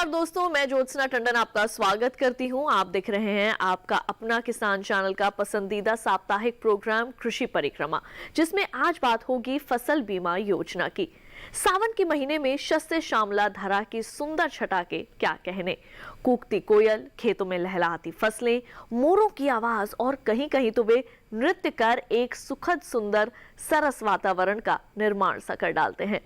नमस्कार दोस्तों, मैं ज्योत्सना टंडन आपका स्वागत करती हूं। आप देख रहे हैं आपका अपना किसान चैनल का पसंदीदा साप्ताहिक प्रोग्राम कृषि परिक्रमा, जिसमें आज बात होगी फसल बीमा योजना की। सावन के महीने में शस्य श्यामला धरा की सुंदर छटा के क्या कहने। कूकती कोयल, खेतों में लहलहाती फसलें, मोरों की आवाज और कहीं कहीं तो वे नृत्य कर एक सुखद सुंदर सरस वातावरण का निर्माण सा कर डालते हैं।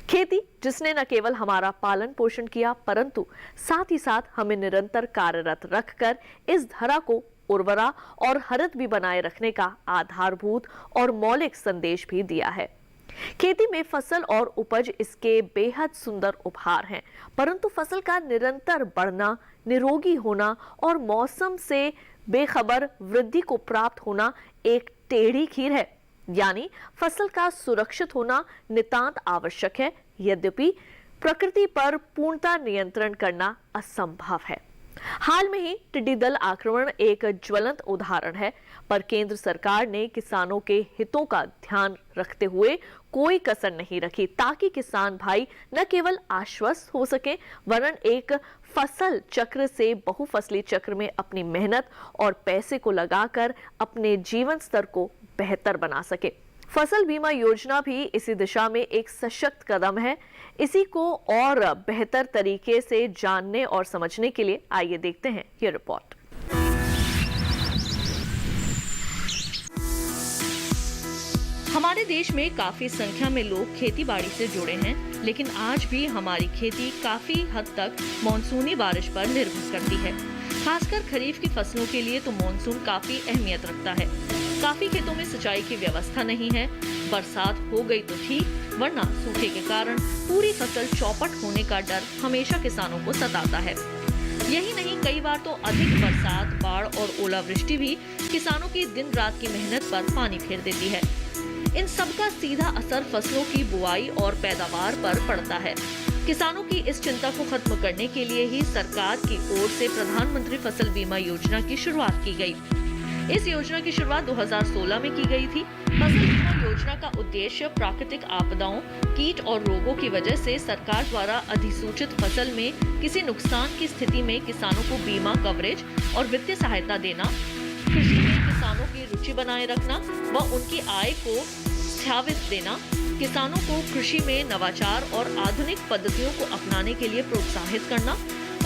खेती जिसने न केवल हमारा पालन पोषण किया, परंतु साथ ही साथ हमें निरंतर कार्यरत रखकर इस धरा को उर्वरा और हरित भी बनाए रखने का आधारभूत और मौलिक संदेश भी दिया है। खेती में फसल और उपज इसके बेहद सुंदर उपहार हैं, परंतु फसल का निरंतर बढ़ना, निरोगी होना और मौसम से बेखबर वृद्धि को प्राप्त होना एक टेढ़ी खीर है। यानी फसल का सुरक्षित होना नितांत आवश्यक है, यद्यपि प्रकृति पर पूर्णता नियंत्रण करना असंभव है। हाल में ही टिड्डी दल आक्रमण एक ज्वलंत उदाहरण है, पर केंद्र सरकार ने किसानों के हितों का ध्यान रखते हुए कोई कसर नहीं रखी, ताकि किसान भाई न केवल आश्वस्त हो सके, वरन एक फसल चक्र से बहुफसली चक्र में अपनी मेहनत और पैसे को लगाकर अपने जीवन स्तर को बेहतर बना सके। फसल बीमा योजना भी इसी दिशा में एक सशक्त कदम है। इसी को और बेहतर तरीके से जानने और समझने के लिए आइए देखते हैं ये रिपोर्ट। हमारे देश में काफी संख्या में लोग खेती बाड़ी से जुड़े हैं, लेकिन आज भी हमारी खेती काफी हद तक मानसूनी बारिश पर निर्भर करती है। खासकर खरीफ की फसलों के लिए तो मानसून काफी अहमियत रखता है। काफी खेतों में सिंचाई की व्यवस्था नहीं है। बरसात हो गई तो ठीक, वरना सूखे के कारण पूरी फसल चौपट होने का डर हमेशा किसानों को सताता है। यही नहीं, कई बार तो अधिक बरसात, बाढ़ और ओलावृष्टि भी किसानों की दिन रात की मेहनत पर पानी फेर देती है। इन सब का सीधा असर फसलों की बुआई और पैदावार पर पड़ता है। किसानों की इस चिंता को खत्म करने के लिए ही सरकार की ओर से प्रधानमंत्री फसल बीमा योजना की शुरुआत की गई। इस योजना की शुरुआत 2016 में की गई थी। फसल बीमा योजना का उद्देश्य प्राकृतिक आपदाओं, कीट और रोगों की वजह से सरकार द्वारा अधिसूचित फसल में किसी नुकसान की स्थिति में किसानों को बीमा कवरेज और वित्तीय सहायता देना, कृषि में किसानों की रुचि बनाए रखना व उनकी आय को स्थायित्व देना, किसानों को कृषि में नवाचार और आधुनिक पद्धतियों को अपनाने के लिए प्रोत्साहित करना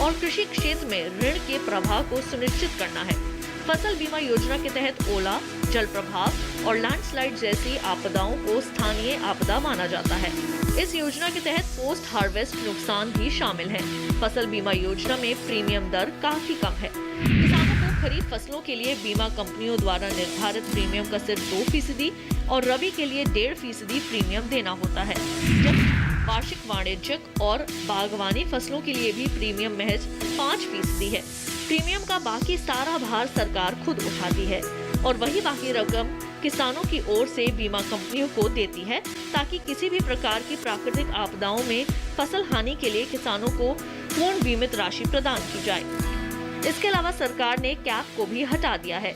और कृषि क्षेत्र में ऋण के प्रवाह को सुनिश्चित करना है। फसल बीमा योजना के तहत ओला, जल प्रभाव और लैंडस्लाइड जैसी आपदाओं को स्थानीय आपदा माना जाता है। इस योजना के तहत पोस्ट हार्वेस्ट नुकसान भी शामिल है। फसल बीमा योजना में प्रीमियम दर काफी कम है। किसानों को खरीफ फसलों के लिए बीमा कंपनियों द्वारा निर्धारित प्रीमियम का सिर्फ 2% और रबी के लिए 1.5% प्रीमियम देना होता है। जबकि वार्षिक, वाणिज्यिक और बागवानी फसलों के लिए भी प्रीमियम महज 5% है। प्रीमियम का बाकी सारा भार सरकार खुद उठाती है और वही बाकी रकम किसानों की ओर से बीमा कंपनियों को देती है, ताकि किसी भी प्रकार की प्राकृतिक आपदाओं में फसल हानि के लिए किसानों को पूर्ण बीमित राशि प्रदान की जाए। इसके अलावा सरकार ने कैप को भी हटा दिया है।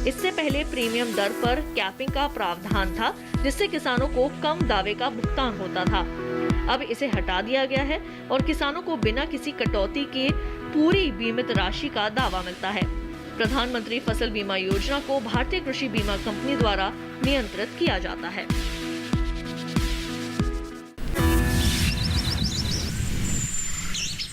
इससे पहले प्रीमियम दर पर कैपिंग का प्रावधान था, जिससे किसानों को कम दावे का भुगतान होता था। अब इसे हटा दिया गया है और किसानों को बिना किसी कटौती के पूरी बीमित राशि का दावा मिलता है। प्रधानमंत्री फसल बीमा योजना को भारतीय कृषि बीमा कंपनी द्वारा नियंत्रित किया जाता है।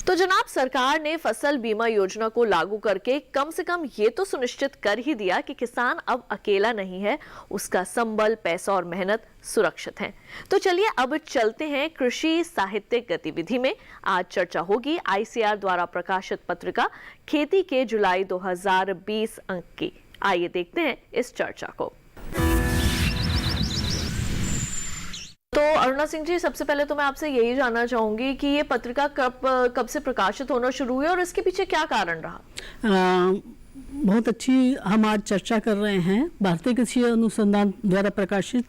तो जनाब, सरकार ने फसल बीमा योजना को लागू करके कम से कम ये तो सुनिश्चित कर ही दिया कि किसान अब अकेला नहीं है, उसका संबल, पैसा और मेहनत सुरक्षित है। तो चलिए अब चलते हैं कृषि साहित्यिक गतिविधि में। आज चर्चा होगी ICAR द्वारा प्रकाशित पत्रिका खेती के जुलाई 2020 अंक की। आइए देखते हैं इस चर्चा को। तो अरुणा सिंह जी, सबसे पहले तो मैं आपसे यही जानना चाहूंगी कि ये पत्रिका कब से प्रकाशित होना शुरू हुई और इसके पीछे क्या कारण रहा? बहुत अच्छी हम आज चर्चा कर रहे हैं। भारतीय कृषि अनुसंधान द्वारा प्रकाशित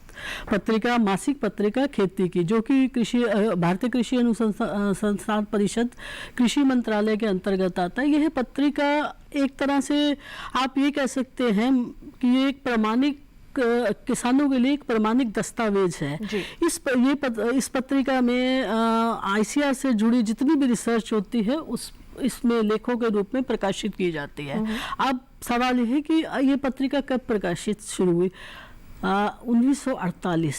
पत्रिका, मासिक पत्रिका खेती की, जो कि भारतीय कृषि अनुसंधान परिषद कृषि मंत्रालय के अंतर्गत आता है। यह पत्रिका एक तरह से आप ये कह सकते हैं कि ये एक प्रामाणिक किसानों के लिए एक प्रमाणिक दस्तावेज है। जी। इस पत्रिका में आईसीआर से जुड़ी जितनी भी रिसर्च होती है इसमें लेखों के रूप में प्रकाशित की जाती है। अब सवाल यह है कि ये पत्रिका कब प्रकाशित शुरू हुई? 1948,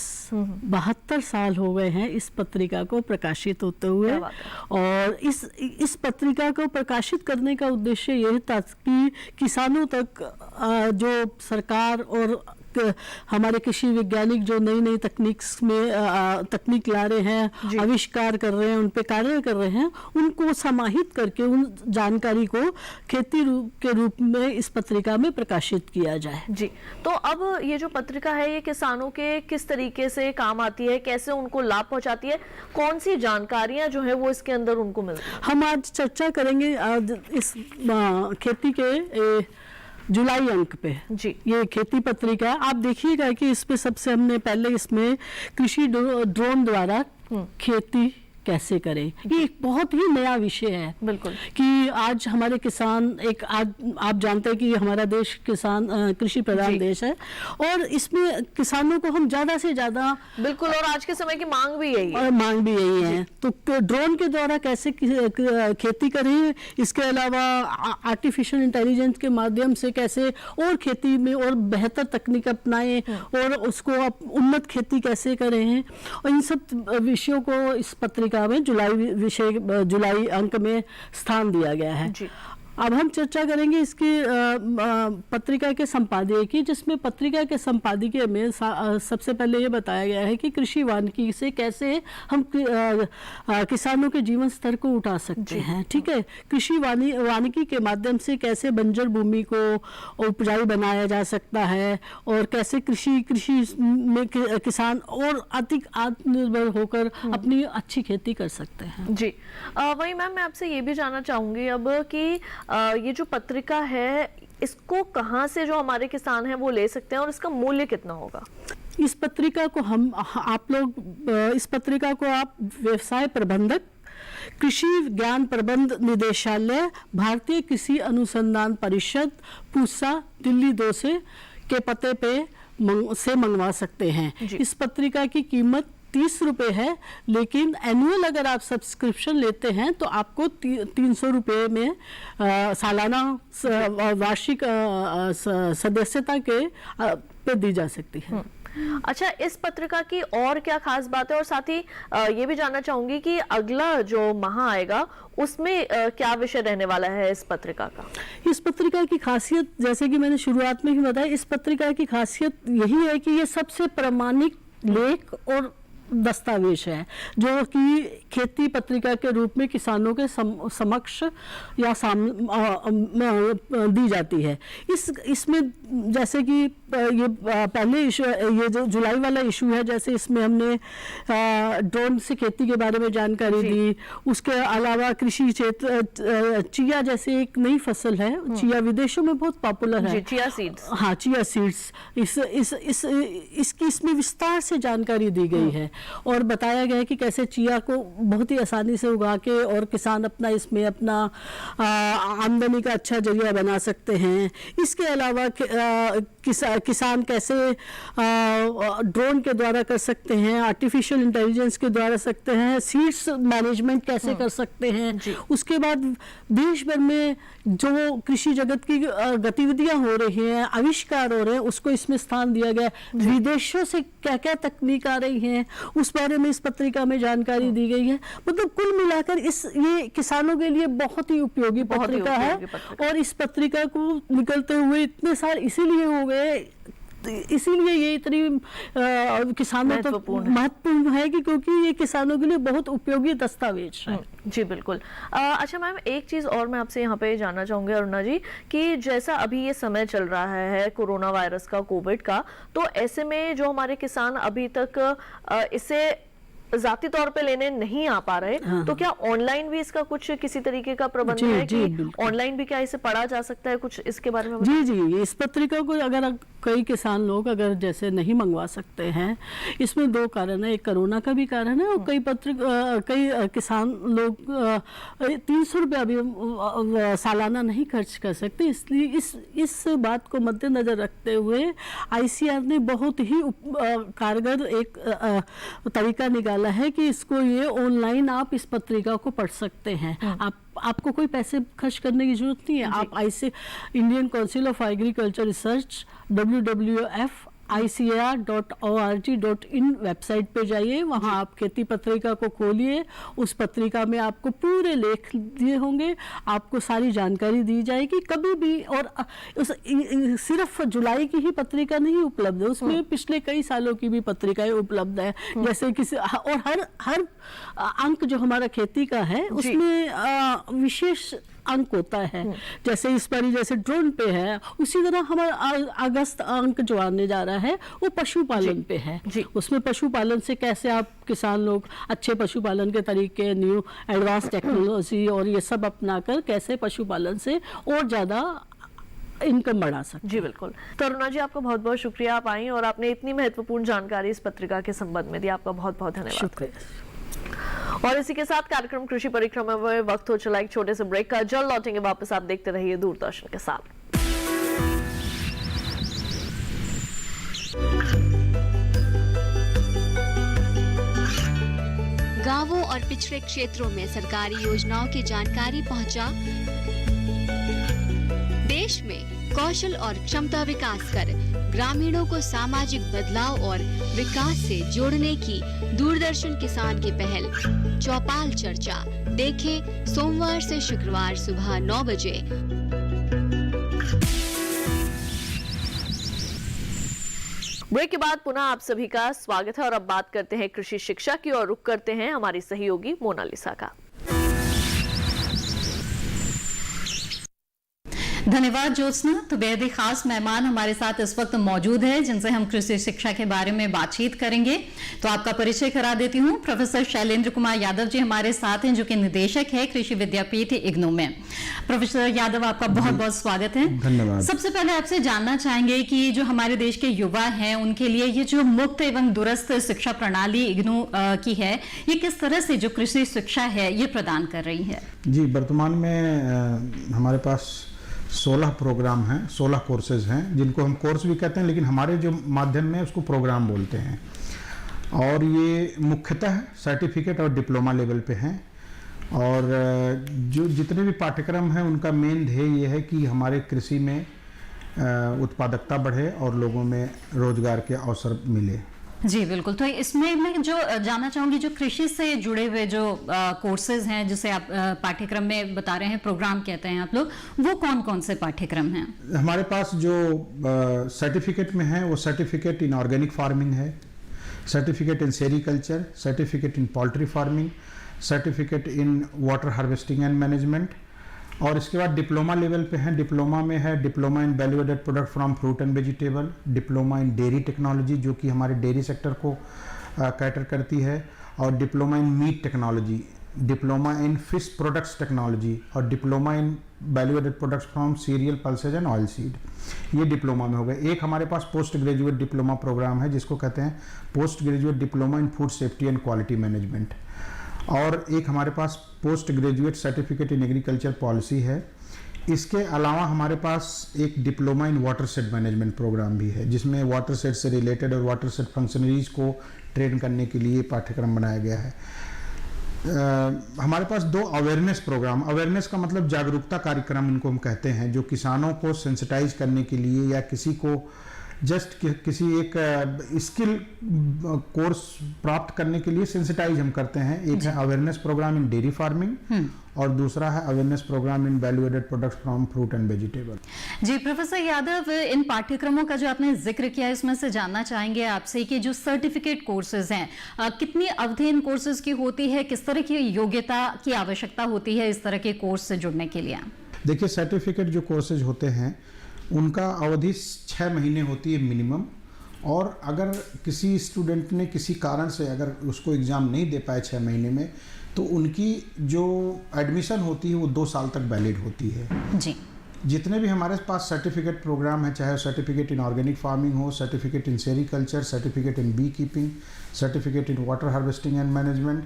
72 साल हो गए हैं इस पत्रिका को प्रकाशित होते हुए। और इस पत्रिका को प्रकाशित करने का उद्देश्य यह था कि किसानों तक जो सरकार और हमारे कृषि वैज्ञानिक जो नई नई तकनीक ला रहे हैं, आविष्कार कर रहे हैं, उन पे कार्य कर रहे हैं, उनको समाहित करके उन जानकारी को खेती के रूप में इस पत्रिका में प्रकाशित किया जाए। जी, तो अब ये जो पत्रिका है ये किसानों के किस तरीके से काम आती है, कैसे उनको लाभ पहुंचाती है, कौन सी जानकारियां जो है वो इसके अंदर उनको मिलती है? हम आज चर्चा करेंगे इस खेती के जुलाई अंक पे। जी। ये खेती पत्रिका आप देखिएगा कि इसमें सबसे हमने पहले इसमें कृषि ड्रोन द्वारा खेती कैसे करें, ये एक बहुत ही नया विषय है। बिल्कुल। कि आज हमारे किसान आज आप जानते हैं कि हमारा देश कृषि प्रधान देश है और इसमें किसानों को हम ज्यादा से ज्यादा बिल्कुल, और आज के समय की मांग भी यही है। मांग भी यही है। तो ड्रोन के द्वारा कैसे खेती करें, इसके अलावा आर्टिफिशियल इंटेलिजेंस के माध्यम से कैसे और खेती में और बेहतर तकनीक अपनाएं और उसको उन्नत खेती कैसे करें, और इन सब विषयों को इस पत्रिका में जुलाई अंक में स्थान दिया गया है। जी। अब हम चर्चा करेंगे इसकी पत्रिका के संपादकीय की, जिसमें पत्रिका के संपादकीय में सबसे पहले ये बताया गया है कि कृषि वानिकी से कैसे हम किसानों के जीवन स्तर को उठा सकते हैं। ठीक है, कृषि वानिकी के माध्यम से कैसे बंजर भूमि को उपजाऊ बनाया जा सकता है और कैसे कृषि में किसान और अधिक आत्मनिर्भर होकर अपनी अच्छी खेती कर सकते हैं। जी, वही मैम मैं आपसे ये भी जानना चाहूंगी अब कि ये जो पत्रिका है इसको कहाँ से जो हमारे किसान हैं वो ले सकते हैं और इसका मूल्य कितना होगा? इस पत्रिका को इस पत्रिका को आप व्यवसाय प्रबंधक, कृषि ज्ञान प्रबंध निदेशालय, भारतीय कृषि अनुसंधान परिषद, पूसा, दिल्ली 2 के पते पे से मंगवा सकते हैं। इस पत्रिका की कीमत 30 रुपये है, लेकिन एनुअल अगर आप सब्सक्रिप्शन लेते हैं तो आपको 300 रुपये में सालाना वार्षिक सदस्यता के पे दी जा सकती है। अच्छा, इस पत्रिका की और क्या खास बात है, और साथ ही ये भी जानना चाहूंगी कि अगला जो माह आएगा उसमें क्या विषय रहने वाला है इस पत्रिका का? इस पत्रिका की खासियत, जैसे कि मैंने शुरुआत में ही बताया, इस पत्रिका की खासियत यही है कि ये सबसे प्रामाणिक लेख और दस्तावेज है जो कि खेती पत्रिका के रूप में किसानों के समक्ष या दी जाती है। इसमें जैसे कि ये पहले इशू, ये जो जुलाई वाला इशू है, जैसे इसमें हमने ड्रोन से खेती के बारे में जानकारी दी। उसके अलावा कृषि क्षेत्र चिया जैसे एक नई फसल है, चिया विदेशों में बहुत पॉपुलर है। Chia seeds. हाँ, चिया सीड्स। इसकी इसमें विस्तार से जानकारी दी गई है और बताया गया है कि कैसे चिया को बहुत ही आसानी से उगा के और किसान इसमें अपना आमदनी का अच्छा जरिया बना सकते हैं। इसके अलावा किसान कैसे ड्रोन के द्वारा कर सकते हैं, आर्टिफिशियल इंटेलिजेंस के द्वारा सकते हैं, सीड्स मैनेजमेंट कैसे कर सकते हैं। उसके बाद देश भर में जो कृषि जगत की गतिविधियां हो रही हैं, आविष्कार हो रहे हैं, उसको इसमें स्थान दिया गया। विदेशों से क्या क्या तकनीक आ रही हैं उस बारे में इस पत्रिका में जानकारी दी गई है। मतलब कुल मिलाकर ये किसानों के लिए बहुत ही उपयोगी पत्रिका है। और इस पत्रिका को निकलते हुए इतने साल इसीलिए हो गए, इसीलिए ये इतनी किसानों तक महत्वपूर्ण है कि क्योंकि ये किसानों के लिए बहुत उपयोगी दस्तावेज है। जी बिल्कुल। अच्छा मैम, एक चीज और मैं आपसे यहाँ पे जानना चाहूंगी अरुणा जी कि जैसा अभी ये समय चल रहा है कोरोना वायरस का, कोविड का, तो ऐसे में जो हमारे किसान अभी तक इसे जाती तौर पे लेने नहीं आ पा रहे, तो क्या ऑनलाइन भी इसका कुछ किसी तरीके का प्रबंध है कि ऑनलाइन भी क्या इसे पढ़ा जा सकता है? कुछ इसके बारे में जी इस पत्रिका को अगर कई किसान लोग अगर जैसे नहीं मंगवा सकते हैं, इसमें दो कारण है। एक कोरोना का भी कारण है और कई किसान लोग 300 रुपया भी सालाना नहीं खर्च कर सकते। इसलिए इस बात को मद्देनजर रखते हुए ICAR ने बहुत ही कारगर एक तरीका निकाला है कि इसको ये ऑनलाइन आप इस पत्रिका को पढ़ सकते हैं। आपको कोई पैसे खर्च करने की जरूरत नहीं है। आप Indian council of agriculture research WWF ICAR.org.in website पे जाइए, वहाँ आप खेती पत्रिका को खोलिए। उस पत्रिका में आपको पूरे लेख दिए होंगे, आपको सारी जानकारी दी जाएगी कभी भी। और सिर्फ जुलाई की ही पत्रिका नहीं उपलब्ध है, उसमें पिछले कई सालों की भी पत्रिकाएं उपलब्ध है। जैसे किसी और हर अंक जो हमारा खेती का है उसमें विशेष अंक होता है। जैसे इस बार जैसे ड्रोन पे है, उसी तरह हमारा अगस्त अंक जो आने जा रहा है वो पशुपालन पे है। उसमें पशुपालन से कैसे आप किसान लोग अच्छे पशुपालन के तरीके, न्यू एडवांस टेक्नोलॉजी और ये सब अपनाकर कैसे पशुपालन से और ज़्यादा इनकम बढ़ा सकते। जी बिल्कुल। तो अरुणा जी, आपका बहुत बहुत शुक्रिया, आप आई और आपने इतनी महत्वपूर्ण जानकारी इस पत्रिका के संबंध में दी। आपका बहुत बहुत धन्यवाद। शुक्रिया। और इसी के साथ कार्यक्रम कृषि परिक्रमा में वक्त हो चला एक छोटे से ब्रेक का। जल्द लौटेंगे वापस, आप देखते रहिए दूरदर्शन के साथ। गांवों और पिछड़े क्षेत्रों में सरकारी योजनाओं की जानकारी पहुंचा। देश में कौशल और क्षमता विकास कर ग्रामीणों को सामाजिक बदलाव और विकास से जोड़ने की दूरदर्शन किसान की पहल चौपाल चर्चा देखें सोमवार से शुक्रवार सुबह 9 बजे। ब्रेक के बाद पुनः आप सभी का स्वागत है और अब बात करते हैं कृषि शिक्षा की और रुख करते हैं हमारी सहयोगी मोनालिसा का। धन्यवाद ज्योत्सना। तो बेहद ही खास मेहमान हमारे साथ इस वक्त मौजूद है जिनसे हम कृषि शिक्षा के बारे में बातचीत करेंगे। तो आपका परिचय करा देती हूँ। प्रोफेसर शैलेंद्र कुमार यादव जी हमारे साथ हैं, जो कि निदेशक है कृषि विद्यापीठ इग्नू में। प्रोफेसर यादव, आपका बहुत बहुत स्वागत है। धन्यवाद। सबसे पहले आपसे जानना चाहेंगे कि जो हमारे देश के युवा हैं उनके लिए ये जो मुक्त एवं दूरस्थ शिक्षा प्रणाली इग्नू की है, ये किस तरह से जो कृषि शिक्षा है ये प्रदान कर रही है? जी, वर्तमान में हमारे पास 16 प्रोग्राम हैं, 16 कोर्सेज हैं, जिनको हम कोर्स भी कहते हैं, लेकिन हमारे जो माध्यम में उसको प्रोग्राम बोलते हैं। और ये मुख्यतः सर्टिफिकेट और डिप्लोमा लेवल पे हैं। और जो जितने भी पाठ्यक्रम हैं उनका मेन ध्येय ये है कि हमारे कृषि में उत्पादकता बढ़े और लोगों में रोजगार के अवसर मिले। जी बिल्कुल। तो इसमें मैं जो जानना चाहूंगी, जो कृषि से जुड़े हुए जो कोर्सेज हैं जिसे आप पाठ्यक्रम में बता रहे हैं, प्रोग्राम कहते हैं आप लोग, वो कौन कौन से पाठ्यक्रम हैं? हमारे पास जो सर्टिफिकेट में है वो सर्टिफिकेट इन ऑर्गेनिक फार्मिंग है, certificate in sericulture, certificate in poultry farming, certificate in water harvesting and management. और इसके बाद डिप्लोमा लेवल पे है। डिप्लोमा में है diploma in value added product from fruit and vegetable, diploma in dairy technology जो कि हमारे डेयरी सेक्टर को कैटर करती है, और diploma in meat technology, diploma in fish products technology, और diploma in value added products from cereal pulses and oil seed. ये diploma में हो गए। एक हमारे पास पोस्ट ग्रेजुएट डिप्लोमा प्रोग्राम है जिसको कहते हैं post graduate diploma in food safety and quality management. और एक हमारे पास post graduate certificate in agriculture policy है। इसके अलावा हमारे पास एक diploma in water set management programme भी है, जिसमें वाटर सेट से रिलेटेड और वाटर सेट फंक्शनरीज को ट्रेन करने के लिए पाठ्यक्रम बनाया गया है। हमारे पास 2 अवेयरनेस प्रोग्राम, अवेयरनेस का मतलब जागरूकता कार्यक्रम इनको हम कहते हैं, जो किसानों को सेंसिटाइज करने के लिए या किसी को जस्ट किसी एक स्किल कोर्स प्राप्त करने के लिए सेंसिटाइज हम करते हैं। एक है awareness programme in dairy farming और दूसरा है awareness programme in value added products from fruit and vegetable. जी प्रोफेसर यादव, इन पाठ्यक्रमों का जो आपने जिक्र किया है इसमें से जानना चाहेंगे आपसे कि जो सर्टिफिकेट कोर्सेज हैं, कितनी अवधि इन कोर्सेज की होती है, किस तरह की योग्यता की आवश्यकता होती है इस तरह के कोर्स से जुड़ने के लिए? देखिए, सर्टिफिकेट जो कोर्सेज होते हैं उनका अवधि 6 महीने होती है मिनिमम। और अगर किसी स्टूडेंट ने किसी कारण से अगर उसको एग्ज़ाम नहीं दे पाए 6 महीने में, तो उनकी जो एडमिशन होती है वो 2 साल तक वैलिड होती है। जी। जितने भी हमारे पास सर्टिफिकेट प्रोग्राम है, चाहे सर्टिफिकेट इन ऑर्गेनिक फार्मिंग हो, certificate in sericulture, certificate in bee keeping, certificate in water harvesting and management,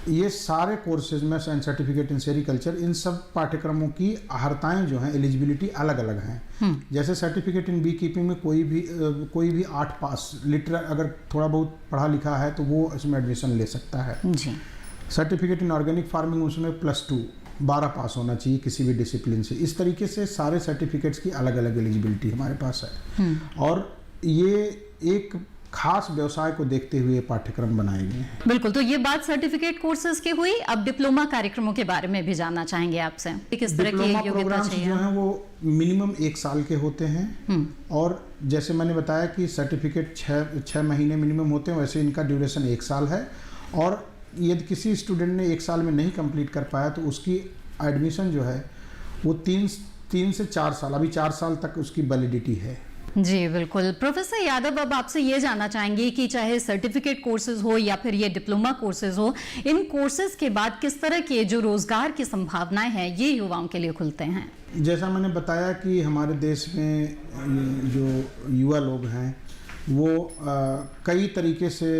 ये सारे कोर्सेज में एंड सर्टिफिकेट इन सेरीकल्चर, इन सब पाठ्यक्रमों की अहर्ताएँ जो हैं, एलिजिबिलिटी अलग अलग हैं। जैसे सर्टिफिकेट इन बी कीपिंग में कोई भी 8 पास लिटर अगर थोड़ा बहुत पढ़ा लिखा है तो वो इसमें एडमिशन ले सकता है जी। सर्टिफिकेट इन ऑर्गेनिक फार्मिंग उसमें +2 12 पास होना चाहिए किसी भी डिसिप्लिन से। इस तरीके से सारे सर्टिफिकेट्स की अलग अलग एलिजिबिलिटी हमारे पास है और ये एक खास व्यवसाय को देखते हुए पाठ्यक्रम बनाए गए हैं। बिल्कुल, तो ये बात सर्टिफिकेट कोर्सेज की हुई। अब डिप्लोमा कार्यक्रमों के बारे में भी जानना चाहेंगे आपसे, किस तरह की डिप्लोमा योग्यता प्रोग्राम्स चाहिए? जो हैं वो मिनिमम 1 साल के होते हैं और जैसे मैंने बताया कि सर्टिफिकेट 6 महीने मिनिमम होते हैं, वैसे इनका ड्यूरेशन 1 साल है और यदि किसी स्टूडेंट ने 1 साल में नहीं कंप्लीट कर पाया तो उसकी एडमिशन जो है वो 3 से 4 साल, अभी 4 साल तक उसकी वैलिडिटी है। जी बिल्कुल। प्रोफेसर यादव, अब आपसे ये जानना चाहेंगे कि चाहे सर्टिफिकेट कोर्सेज हो या फिर ये डिप्लोमा कोर्सेज हो, इन कोर्सेज के बाद किस तरह के जो रोजगार की संभावनाएं हैं ये युवाओं के लिए खुलते हैं? जैसा मैंने बताया कि हमारे देश में जो युवा लोग हैं वो कई तरीके से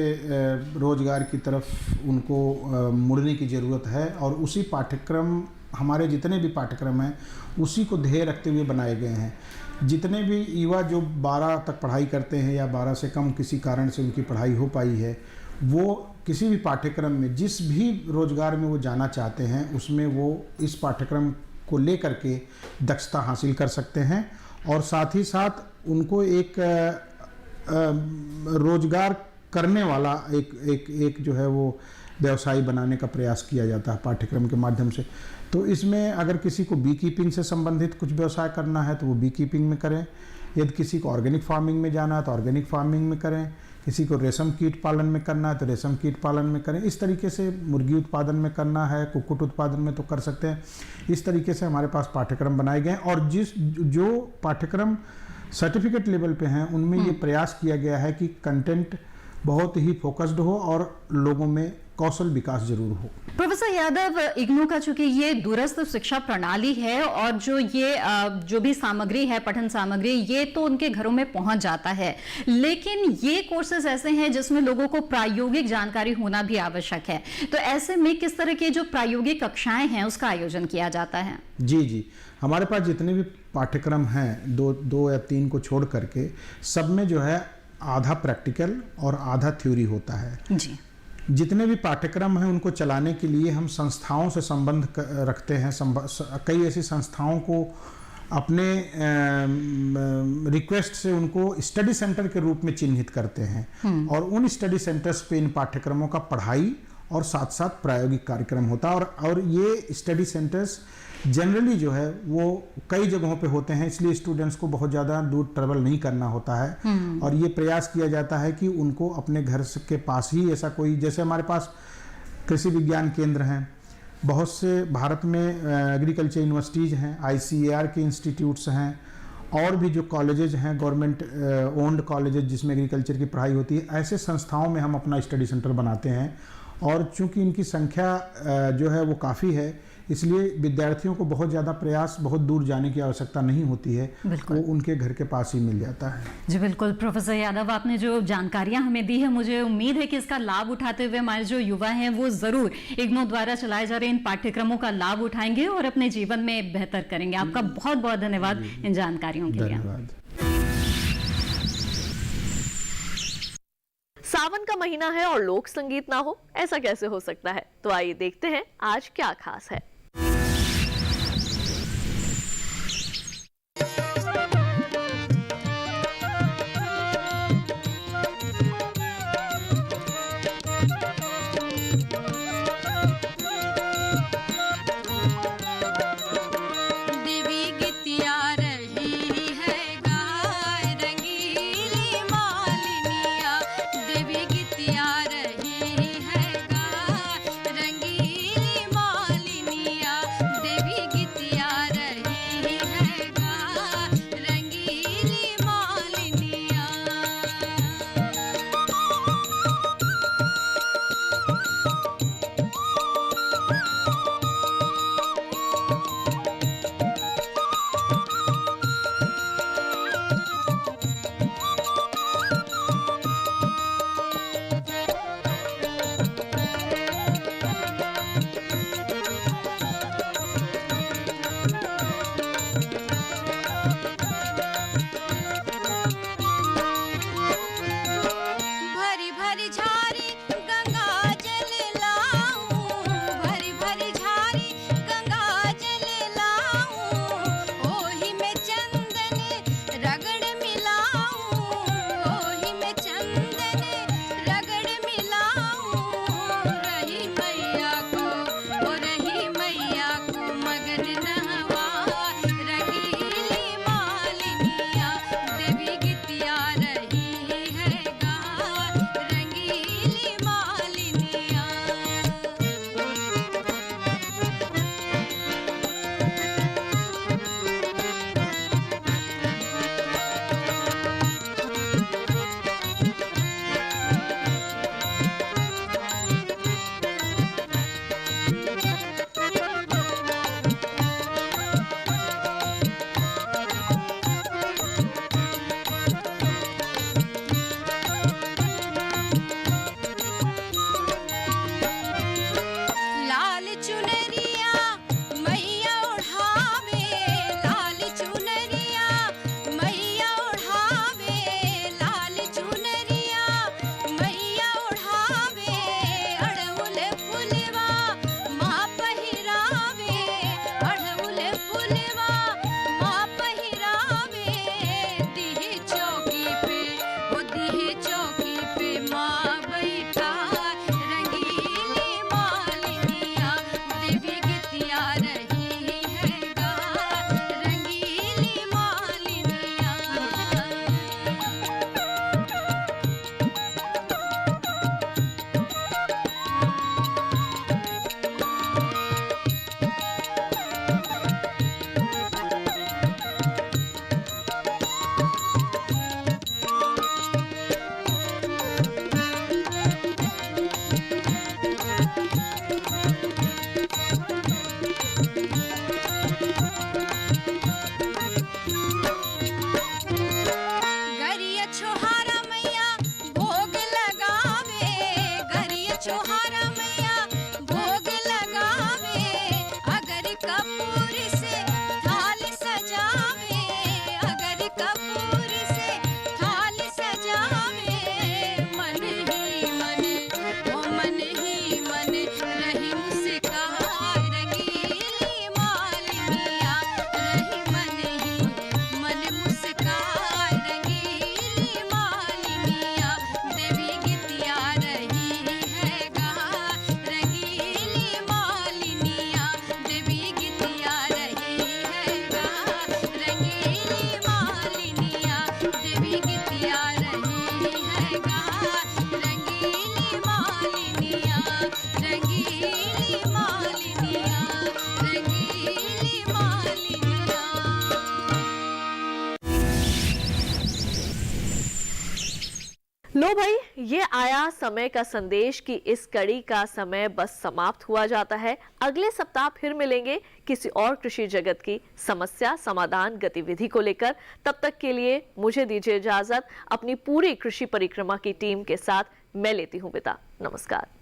रोजगार की तरफ उनको मुड़ने की ज़रूरत है और उसी पाठ्यक्रम, हमारे जितने भी पाठ्यक्रम हैं उसी को ध्येय रखते हुए बनाए गए हैं। जितने भी युवा जो 12 तक पढ़ाई करते हैं या 12 से कम किसी कारण से उनकी पढ़ाई हो पाई है, वो किसी भी पाठ्यक्रम में जिस भी रोजगार में वो जाना चाहते हैं उसमें वो इस पाठ्यक्रम को लेकर के दक्षता हासिल कर सकते हैं और साथ ही साथ उनको एक रोजगार करने वाला एक जो है वो व्यवसाय बनाने का प्रयास किया जाता है पाठ्यक्रम के माध्यम से। तो इसमें अगर किसी को बी कीपिंग से संबंधित कुछ व्यवसाय करना है तो वो बी कीपिंग में करें, यदि किसी को ऑर्गेनिक फार्मिंग में जाना है तो ऑर्गेनिक फार्मिंग में करें, किसी को रेशम कीट पालन में करना है तो रेशम कीट पालन में करें। इस तरीके से मुर्गी उत्पादन में करना है, कुक्कुट उत्पादन में तो कर सकते हैं। इस तरीके से हमारे पास पाठ्यक्रम बनाए गए हैं और जो पाठ्यक्रम सर्टिफिकेट लेवल पे हैं उनमें ये प्रयास किया गया है कि कंटेंट बहुत ही फोकस्ड हो और लोगों में कौशल विकास जरूर हो। प्रोफेसर यादव, इग्नू का चूंकि ये दूरस्थ शिक्षा प्रणाली है और जो भी सामग्री है, पठन सामग्री, ये तो उनके घरों में पहुंच जाता है, लेकिन ये कोर्सेज ऐसे हैं जिसमें लोगों को प्रायोगिक जानकारी होना भी आवश्यक है। तो ऐसे में किस तरह के जो प्रायोगिक कक्षाएं हैं उसका आयोजन किया जाता है? जी, हमारे पास जितने भी पाठ्यक्रम हैं 2 या 3 को छोड़ करके सब में जो है आधा प्रैक्टिकल और आधा थ्योरी होता है। जी। जितने भी पाठ्यक्रम हैं उनको चलाने के लिए हम संस्थाओं से संबंध रखते हैं। कई ऐसी संस्थाओं को अपने रिक्वेस्ट से उनको स्टडी सेंटर के रूप में चिन्हित करते हैं और उन स्टडी सेंटर्स पे इन पाठ्यक्रमों का पढ़ाई और साथ साथ प्रायोगिक कार्यक्रम होता है और ये स्टडी सेंटर्स जनरली जो है वो कई जगहों पे होते हैं, इसलिए स्टूडेंट्स को बहुत ज़्यादा दूर ट्रेवल नहीं करना होता है और ये प्रयास किया जाता है कि उनको अपने घर के पास ही ऐसा कोई, जैसे हमारे पास कृषि विज्ञान केंद्र हैं, बहुत से भारत में एग्रीकल्चर यूनिवर्सिटीज़ हैं, ICAR के इंस्टीट्यूट्स हैं और भी जो कॉलेजेज हैं गवर्नमेंट ओन्ड कॉलेजेज जिसमें एग्रीकल्चर की पढ़ाई होती है, ऐसे संस्थाओं में हम अपना स्टडी सेंटर बनाते हैं और चूंकि इनकी संख्या जो है वो काफ़ी है इसलिए विद्यार्थियों को बहुत ज़्यादा प्रयास, बहुत दूर जाने की आवश्यकता नहीं होती है, वो उनके घर के पास ही मिल जाता है। जी बिल्कुल। प्रोफेसर यादव, आपने जो जानकारियां हमें दी है, मुझे उम्मीद है कि इसका लाभ उठाते हुए हमारे जो युवा हैं वो ज़रूर इग्नू द्वारा चलाए जा रहे इन पाठ्यक्रमों का लाभ उठाएंगे और अपने जीवन में बेहतर करेंगे। आपका बहुत बहुत धन्यवाद इन जानकारियों के लिए। धन्यवाद। सावन का महीना है और लोक संगीत ना हो, ऐसा कैसे हो सकता है? तो आइए देखते हैं आज क्या खास है। रंगीली मालिनी लो भाई, ये आया समय का संदेश कि इस कड़ी का समय बस समाप्त हुआ जाता है। अगले सप्ताह फिर मिलेंगे किसी और कृषि जगत की समस्या समाधान गतिविधि को लेकर। तब तक के लिए मुझे दीजिए इजाजत। अपनी पूरी कृषि परिक्रमा की टीम के साथ मैं लेती हूं विदा। नमस्कार।